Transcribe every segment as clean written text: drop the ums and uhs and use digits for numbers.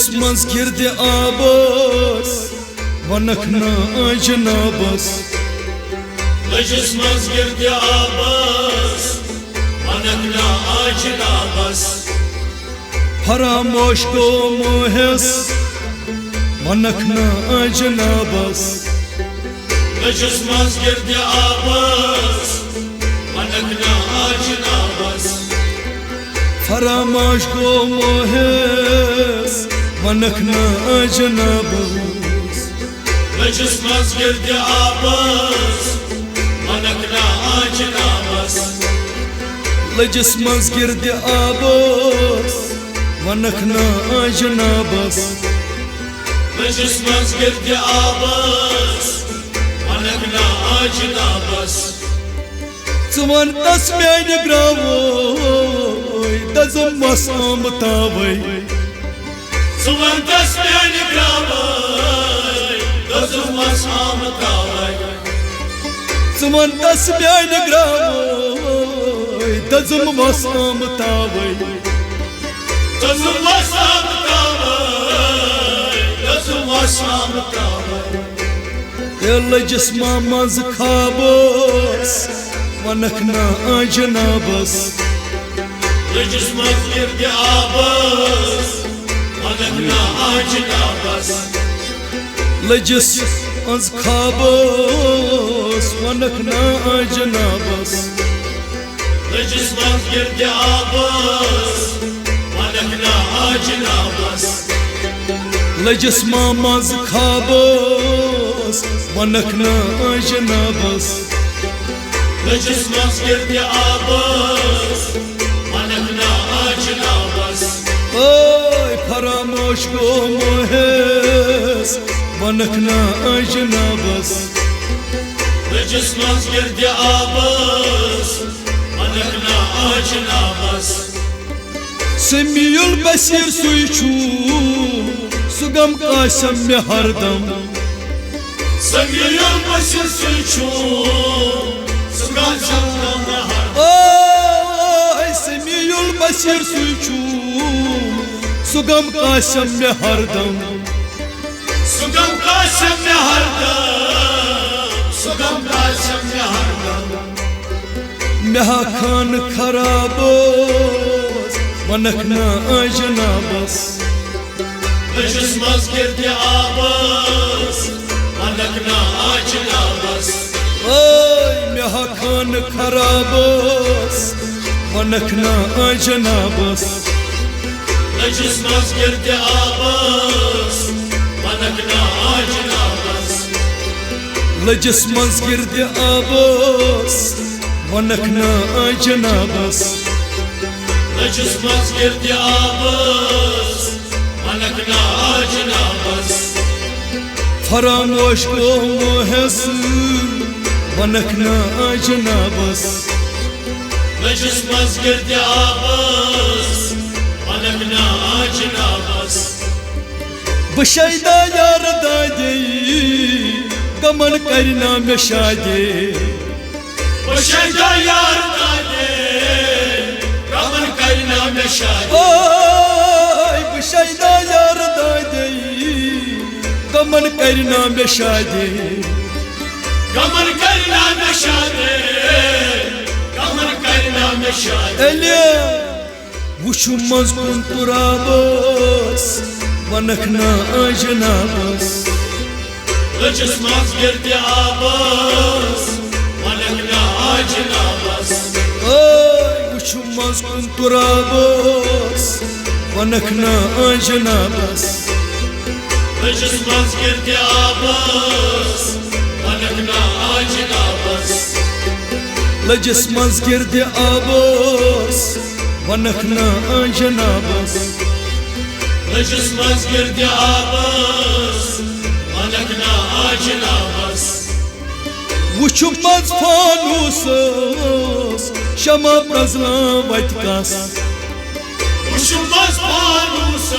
लजिस मज गिर्द आबस वनक ना जनाबस लजिस मज गिर्द आबस वनक ना जनाबस फरामोश गो मोहस वनक ना जनाबस लजिस मज गिर्द आबस वनक ना जनाबस फरामोश गो मोहस वनक ना जनाबस लजिस मज गिर्द आबस वनक ना जनाबस लजिस मज गिर्द आबस वनक ना जनाबस लजिस मज गिर्द आबस वनक ना जनाबस वन तस म्यान ग्रामो दजम मसाम तावै वन तस म्यान ग्रामो दजम मसाम तावै वन तस म्यान ग्रामो दजम मसाम तावै दजम मसाम तावै दजम मसाम तावै लजिस मज खाबस वनक ना जनाबस लजिस मज गिर्द आबस वनक ना जनाबस लजिस मज खाबस वनक ना जनाबस लजिस मज गिर्द आबस वनक ना जनाबस लजिस मज खाबस वनक ना जनाबस लजिस मज गिर्द आबस वनक ना जनाबस ओय फरामोश गो मोहस वनक ना जनाबस लजिस मज गिर्द आबस वनक ना जनाबस समीउल बसीर सुइचू सुगम कासम में हरदम समीउल बसीर सुइचू सुगम कासम में हरदम ओय समीउल बसीर सुइचू सुगम कासम में हरदम सुगम कासम में हरदम सुगम कासम में हरदम मेहा खान खराबो वनक ना जनाबस लजिस मज गिर्द आबस वनक ना जनाबस ओय मेहा खान खराबस वनक ना जनाबस लजिस मज गिर्द आबस वनक ना जनाबस लजिस मज गिर्द आबस वनक ना जनाबस लजिस मज गिर्द आबस वनक ना जनाबस फरामोश गो मोहस वनक ना जनाबस लजिस मज गिर्द आबस वनक ना जनाबस बशाइदा यार दादे गमन करना में शादे बशाइदा यार दादे गमन करना में शादे ओय बशाइदा यार दादे गमन करना में शादे गमन करना में शादे गमन करना में शादे एलिया वुशु मज कुन तुराबस वनक ना जनाबस लजिस मज गिर्द आबस वनक ना जनाबस ओय वुशु मज कुन तुराबस वनक ना जनाबस लजिस मज गिर्द आबस वनक ना जनाबस लजिस मज गिर्द आबस वनक ना जनाबस लजिस मज गिर्द आबस वनक ना जनाबस वुशु मज फानूस शमा प्रजला वतकस वुशु मज फानूस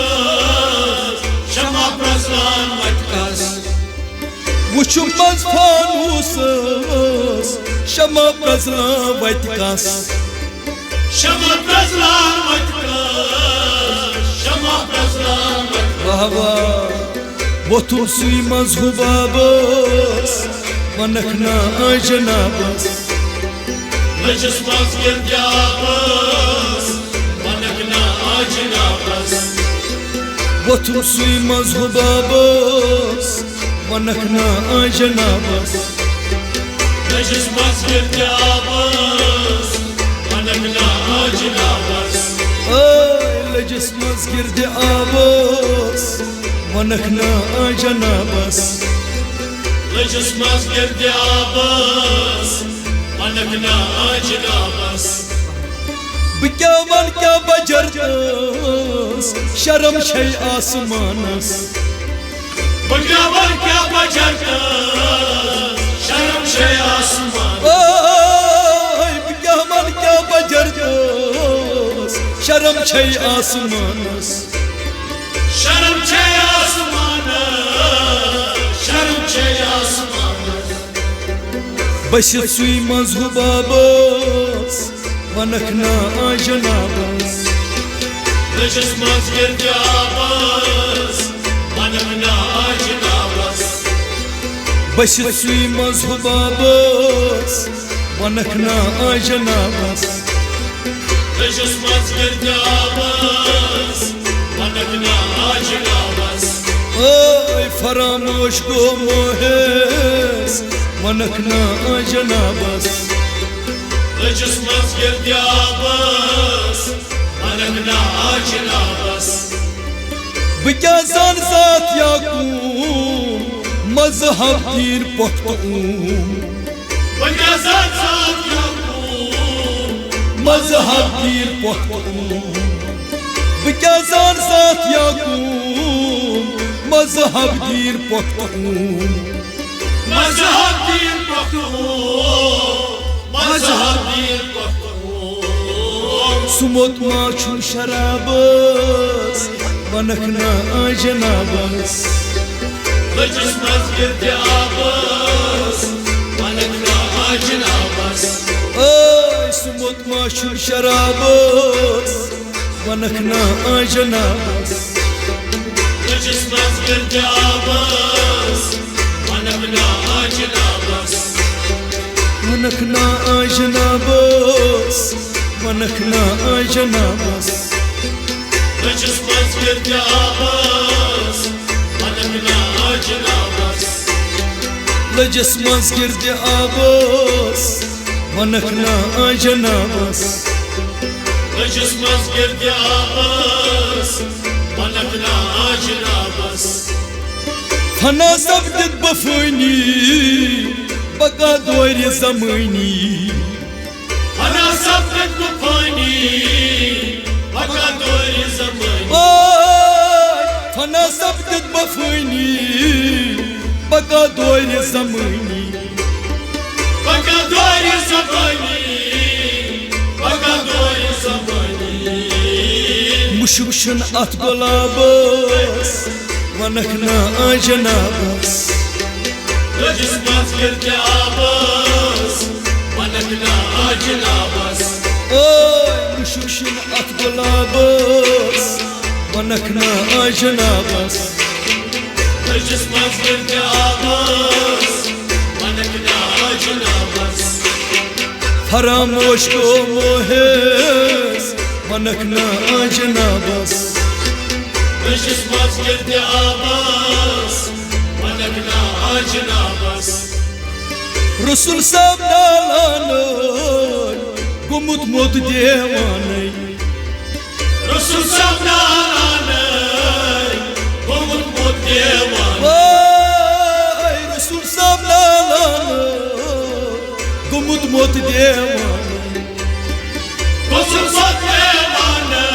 शमा प्रजलान वतकस वुशु मज फानूस शमा प्रजला वतकस शमा प्रजलान वतकस शमा प्रजलान वतकस वाहवा वोथुम सुई मजहूबाबस मनखना जनाबस लजस मस्जिद जाबस मनखना जनाबस वोथुम सुई मजहूबाबस मनखना जनाबस लजस मस्जिद जाबस मनखना जनाबस लजस मस्जिद आबस मनखना जनाबस लजस मस्जिद जाबस मनखना जनाबस क्या वन क्या बजरस शर्म शै आसमानस बगावर क्या बजरस शर्म शे आसमान क्या वन क्या बजरस शर्म शै आसमानस शर्म छे आसमान शर्म छे आसमान बशित सुई मजहूबाबस मनखना जनाबस लजस मस्जिद जाबस मनखना जनाबस बशित सुई मजहूबाबस मनखना जनाबस लजस मस्जिद जाबस मनखना जनाबस फरामोश गो मोहेस मनखना जनाबस लजस मस्जिद जाबस मनखना जनाबस क्या जान साथ याकूम मजहब दीन पख्तूम क्या साथ याकूम मजहब दीन पख्तूम क्या जान साथ याकूम मजहब दीन पख्तूम मजहब दीन पख्तूम मजहब दीन पख्तूम सुमोत माचू शराबस मनखना जनाबस लजस मस्जिद जाबस मनखना जनाबस सुमोत माचू शराबस मनखना जनाबस लजस मस्जिद जाबस मनखना जनाबस मनखना जनाबस मनखना जनाबस लजस मस्जिद जाबस मनखना जनाबस लजस मस्जिद आबस मनखना जनाबस लजस मस्जिद जाबस मनखना जनाबस फना सब्दत बफनी बका दोर जमानी फना सब्दत बफनी बका दोर जमानी फना सब्दत बफनी बका दोर जमानी बका दोर जमानी बका दोर जमानी मुशुशन अत गुलाबस मनखना जनाबस लजस मस्जिद जाबस मनखना जनाबस मुशुशन अत गुलाबस मनखना जनाबस लजस मस्जिद जाबस मनखना जनाबस फरामोश को मोहेस मनखना जनाबस लजस मस्जिद जाबस मनखना जनाबस रसूल साहब नालानो गुमुत मोत देवानै रसूल साहब नालानै गुमुत मोत देवानै रसूल साहब नालानो गुमुत मोत देवानै रसूल साहब देवानै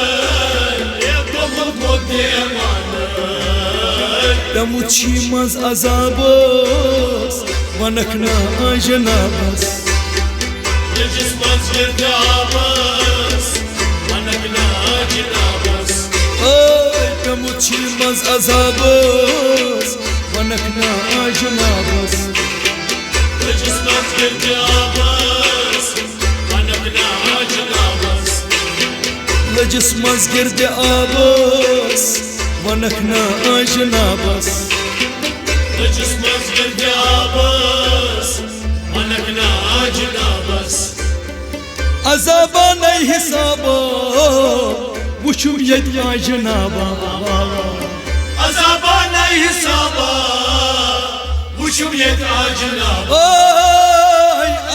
गुमुत मोत देवानै दमुची मज अजाबस मनखना जनाबस लजस मस्जिद जाबस मनखना जनाबस दमुची मज अजाबस मनखना जनाबस लजस मस्जिद जाबस मनखना जनाबस लजस मस्जिद आबस वनखना जनाबस लजस मज गिरदाबस वनखना जनाबस अजाबा नहीं हिसाबा वुचुम यति जनाबा अजाबा नहीं हिसाबा वुचुम यति जनाबा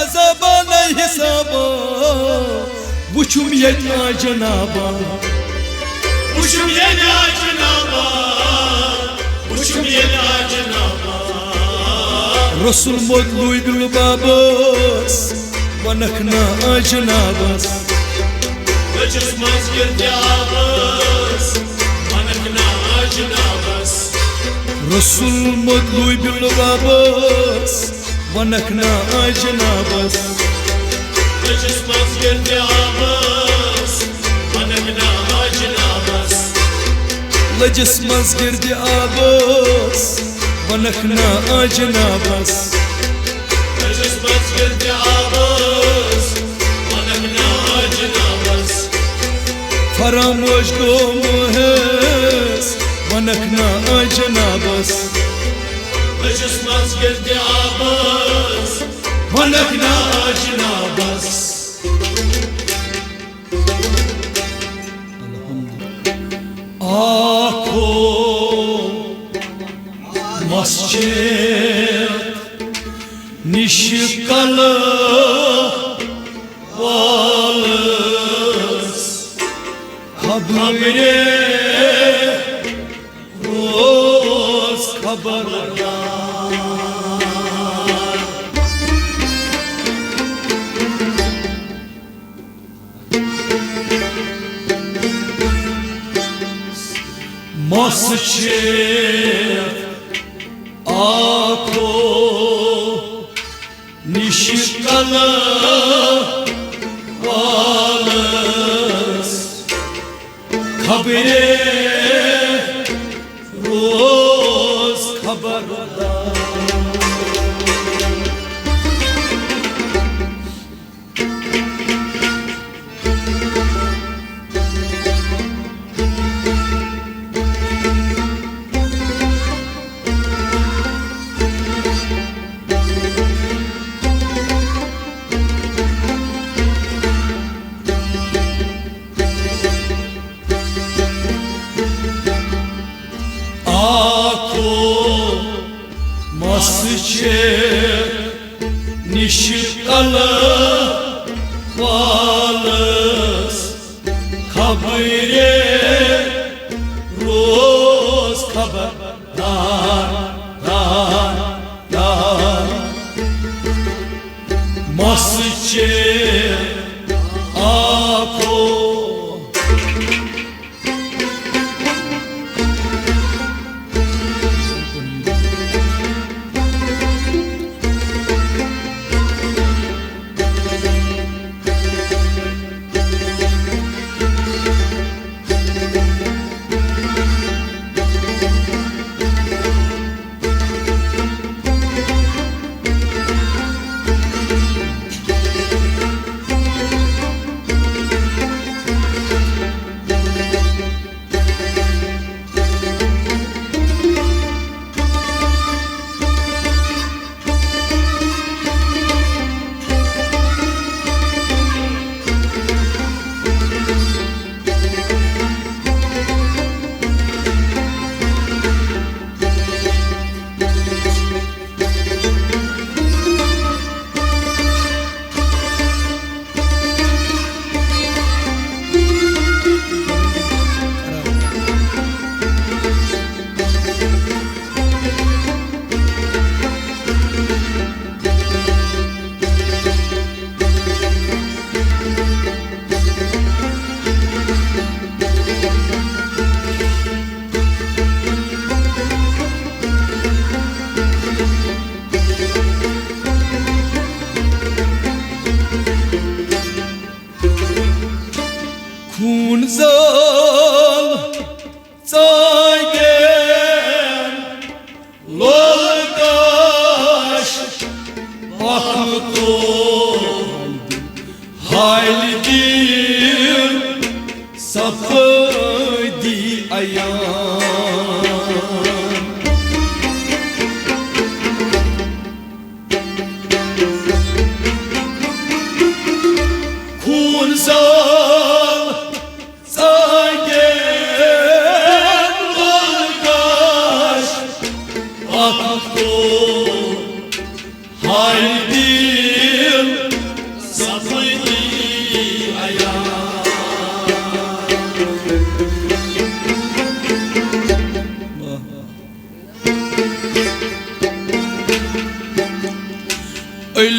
अजाबा नहीं हिसाबा वुचुम यति जनाबा वुचुम यति जनाबा वुचुम यति जनाबा रसूल मोदलुय दिल बाबस वनखना जनाबस लजस मज गिरदाबस वनखना जनाबस रसूल मोदलुय दिल बाबस वनखना जनाबस लजस मज गिरदाबस वनखना जनाबस लजस मज गिरदाबस वनखना जनाबस लजस मज गिरदाबस वनखना जनाबस फरामोश गोमोहस वनखना जनाबस लजस मज गिरदाबस वनखना जनाबस आखो मस्जिद निशकल वालस खबरे रोज खबरदार मस्जिद आखो निशकल वालस खबरे रोज खबरदार निशकल वालस खबरे रोज खबरदार मस्जिद आखो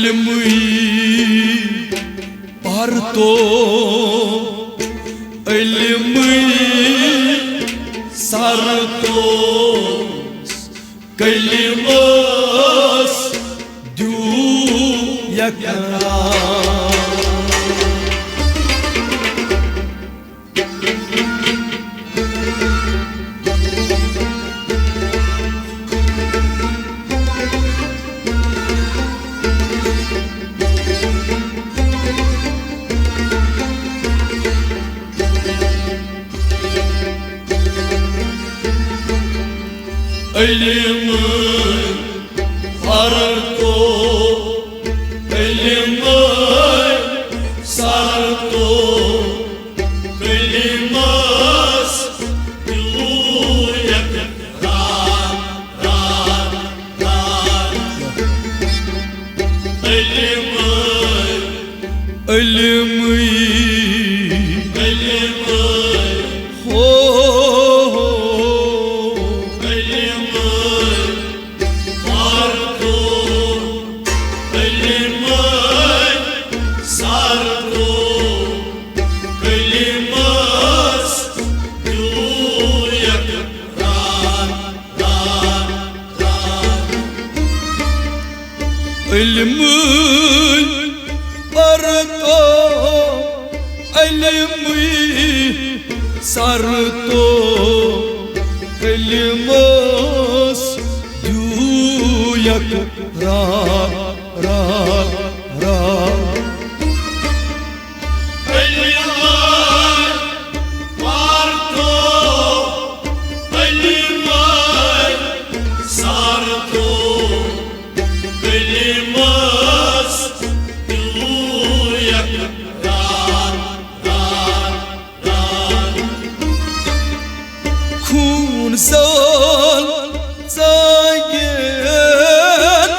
ilmi parto ilmi sarto kalimas du yakra ilmi parto ilmi sarto kalimas du yakra ilmi ilmi parto ilmi sarto kalimas du yakra Zol zagen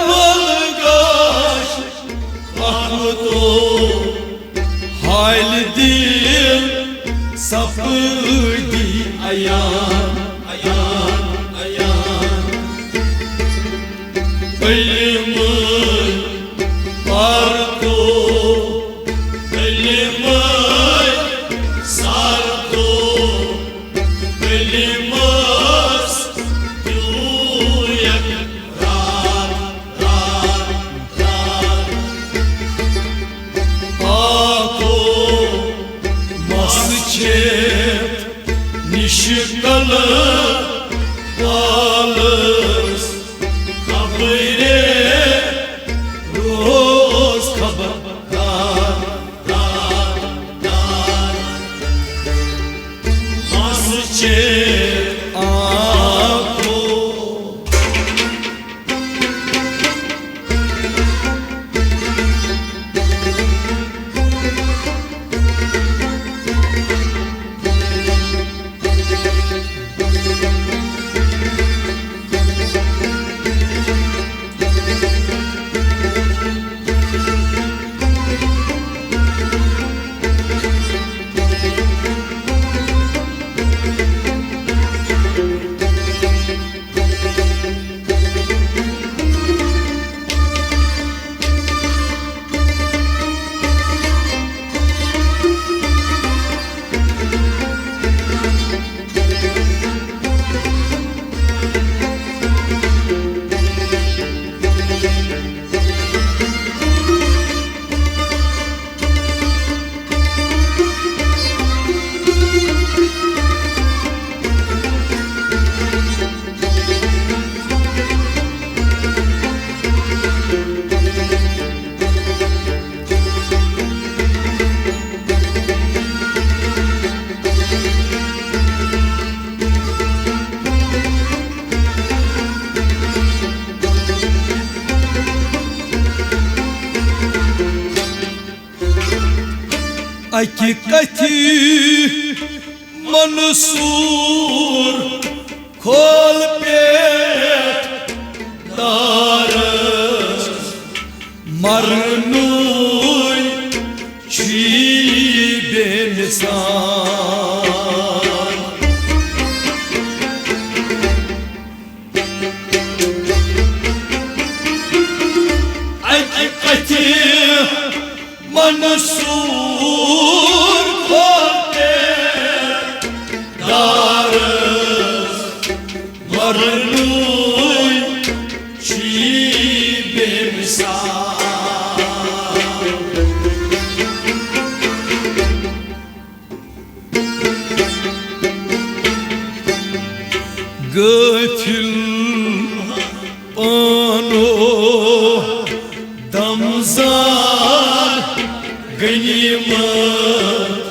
valgaş ahto haldir sapdi ayan ilmi parto ilmi sarto kalimas nişikalı balız kabire roz kabakar masçe ako hakikati Mansur kol pet darız marnuy çi bensan hakikati Mansour khote darız marnuy çibimsa Gafil pano damzar ganimat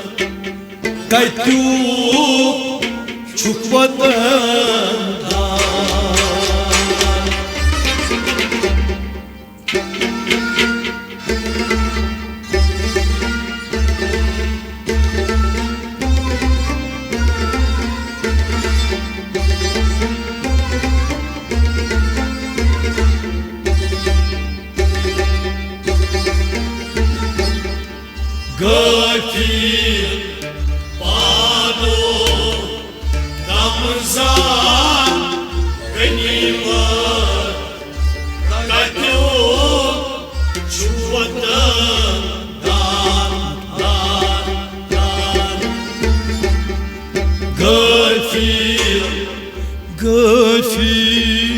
kaitu çukvatan Gafil pano damzar ganimat kaitu çukvatan Gafil Gafil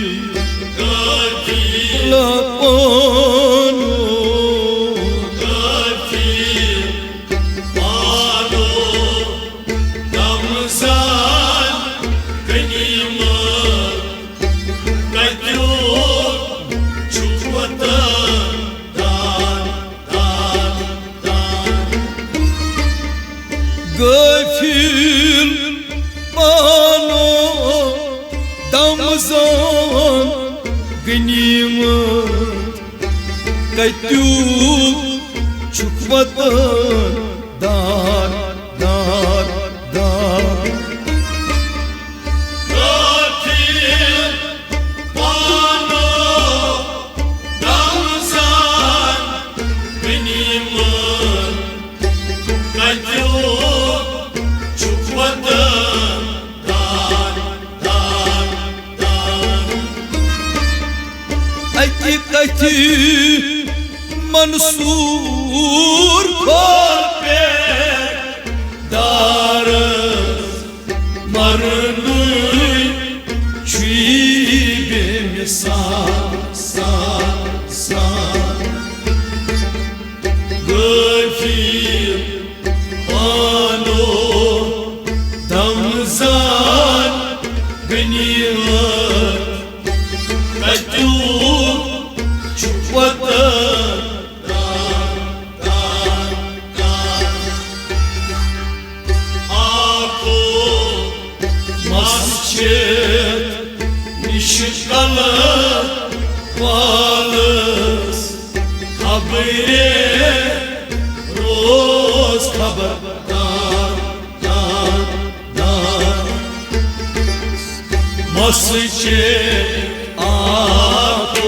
Gafil la pano Gafil pano damzar ganimat kaitu çukvatan Gafil pano damzan ganimat kaitu çukvatan dar Gafil pano damzar ganimat kaitu çukvatan Hakikati Mansur Korpe darız marnuy çibim sa Gafil pano damzar ganimat kaitu çukvatan Aku masjid nişkalı valız kabire roz kabardan masjid aku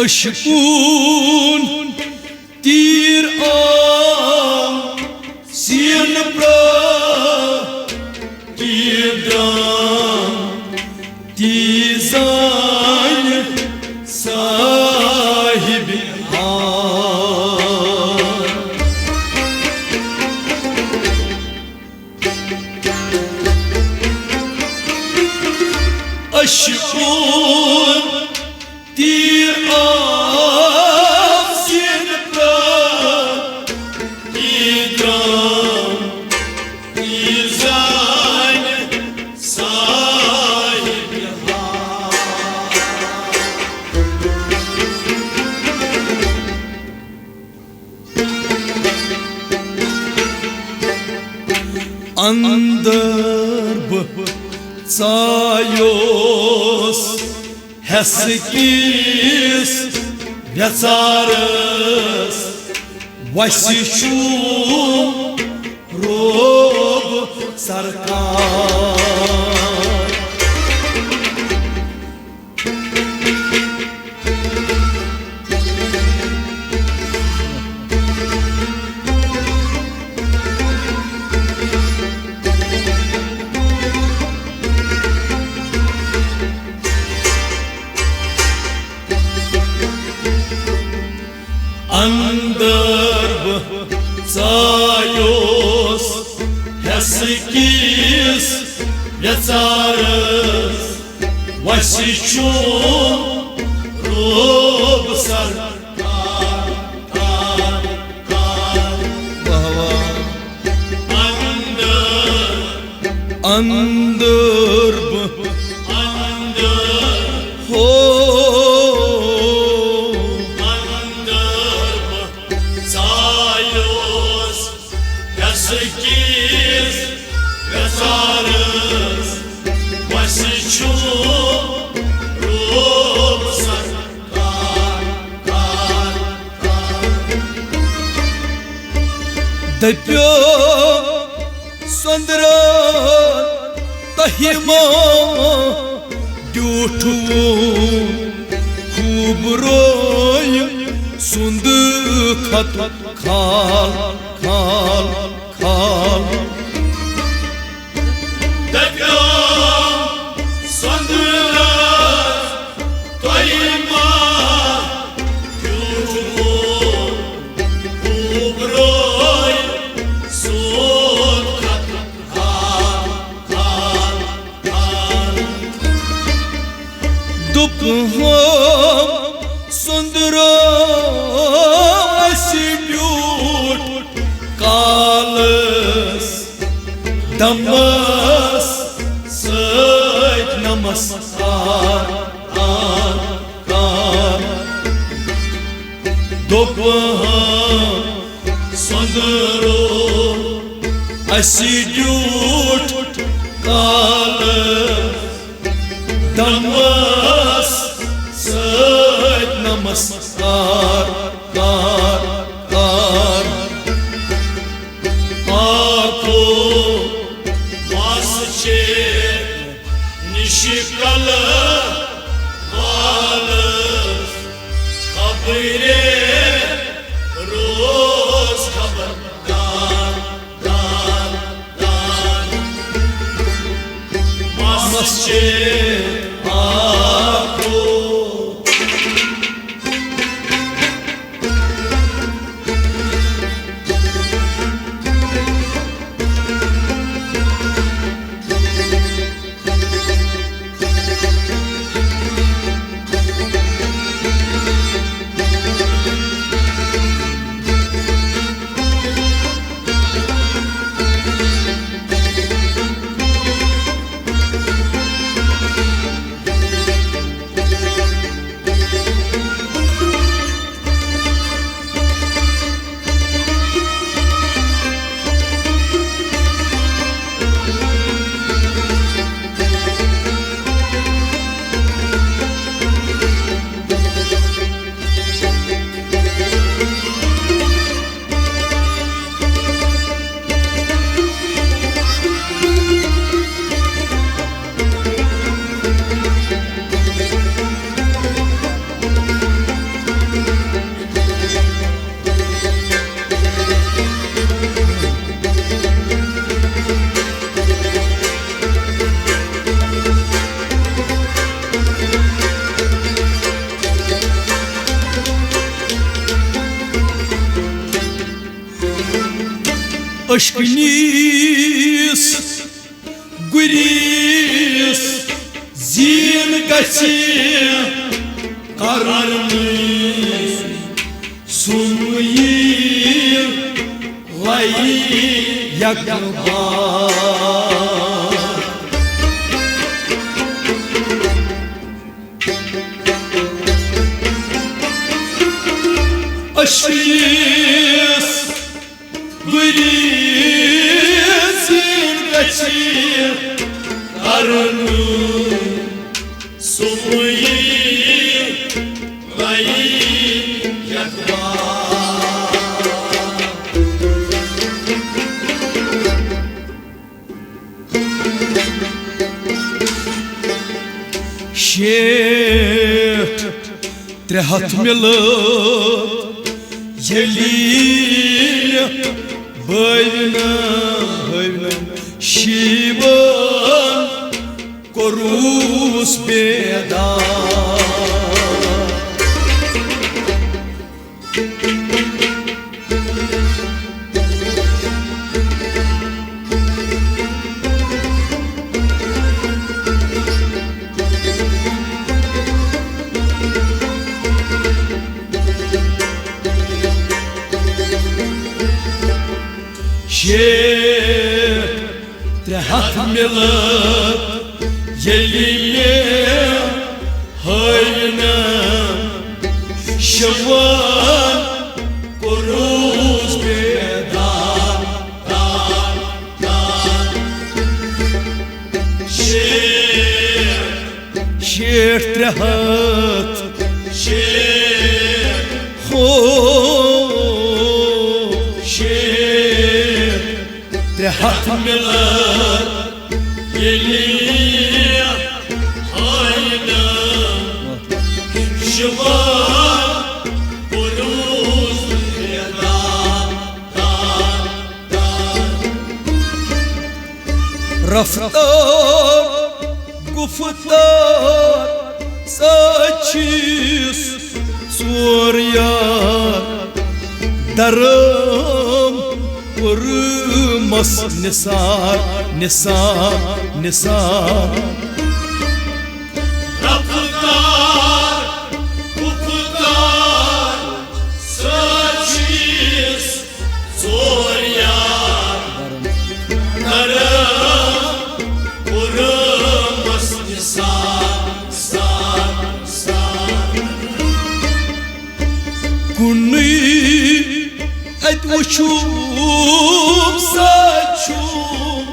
Işkun tir am sien pra tir अशकून तीर आसिन प्राण ईद्राम ईजान साहिब अंदर चायोस हसकिस व्यचारस वशिशु रोग सरकार अंदर चायोस हसकिस व्यचारस वशिशु रोग सरकार अंदर हो Hessikis Vezares Vasichu Ruh Sarkar Dapyo Sondra Tahima Dutu Kubroy Sundu Khat Khal Khal Khal Dapyo Sondra Tahima Dutu Kubroy Sundu Khat Khal Khal Khal Dupham Sondra Asibut Kalas Damas Sait Namaskar Dupham Sondra Asibut Kalas Damas Sait Namaskar Ako Vasche Nishikal Valas Khabire Roz Khabardar Dar Dar Vasche Ako Aşkınız Güris Zir găsi Karnı sunmayı Vay yakba Aşkıyız Gırısın kaçır Karnı sunmayı Vay yakma Şet Trehat millet Yelin Bayna Şivan Korus beda Trehat millet Yeline Hayna Şavan Koruz beda Şer trehat Trehat millet Yeline hayna Şıvan Buruz beda Raftar Guftar Saçız Soryar Darım Vurmaz Nisar Raftar Guftar Saçız Soryar Darım Vurmaz Nisar Kuni et uçum saçum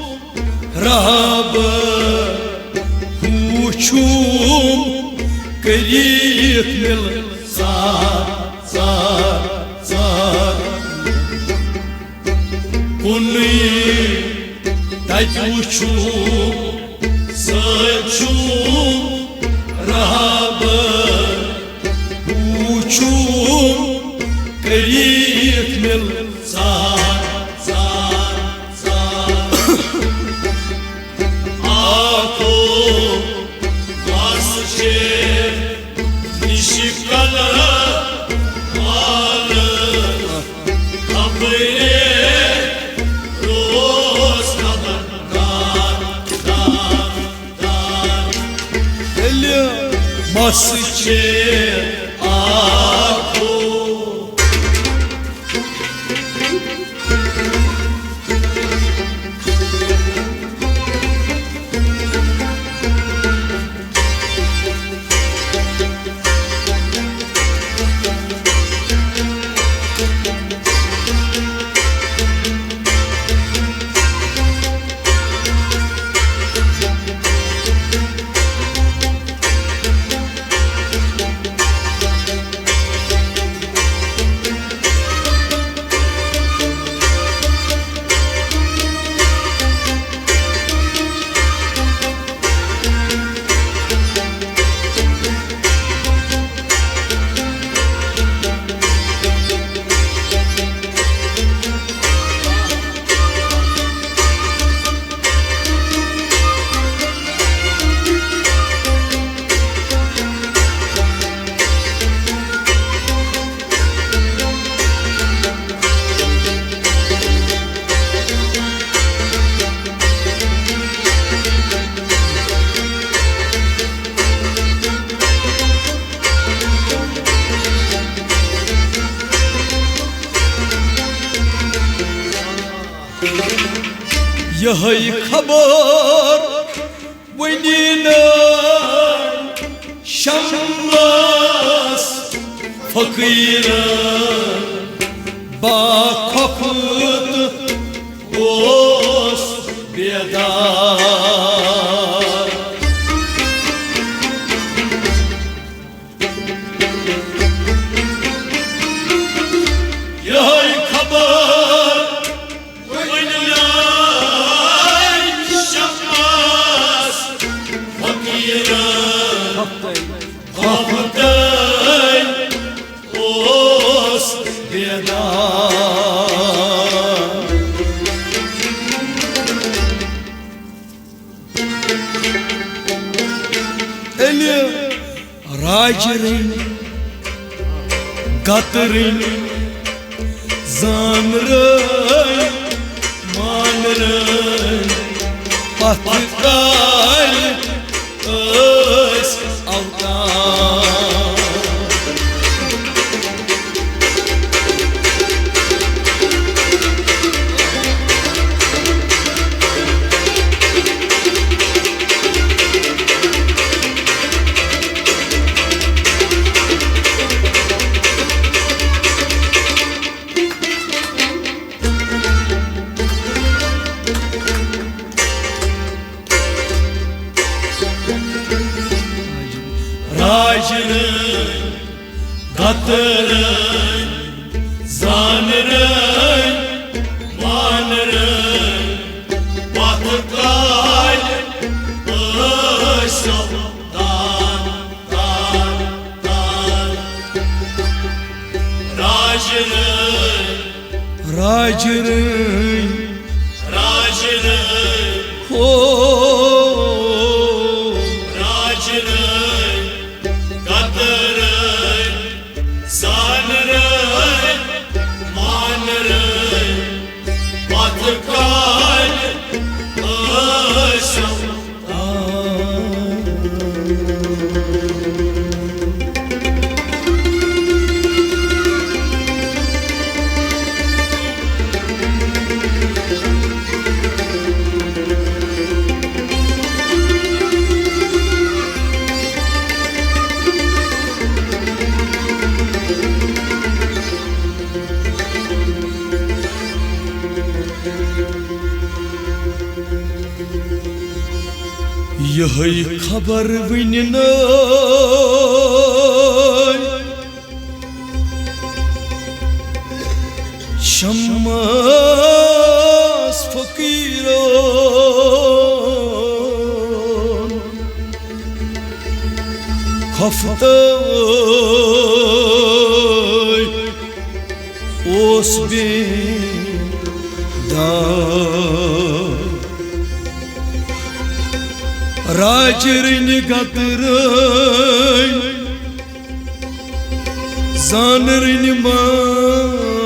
Rabı uçum Kıyık mil zar Kuni et uçum saçum Rabı uçum Kıyık mil Ako Vasıçer Nişikala Alır Kapıya Roz kadar Elia यही खबर वनीन शम्मस फकीर बाखफत ओस बेदार यही खबर वनीन शम्मस फकीर बाखफत ओस बेदार Eli racirin gatrin zanrın manrın patkal öz avdan Racının, gatırın, zanırın, manırın, batıkal, ışıldan, Racının, racının, racının, gatırın, zanırın, manırın, batıkal, यही खबर वनीन शम्मस फकीर खफत ओस बेदार Racirin gatırın zanırın man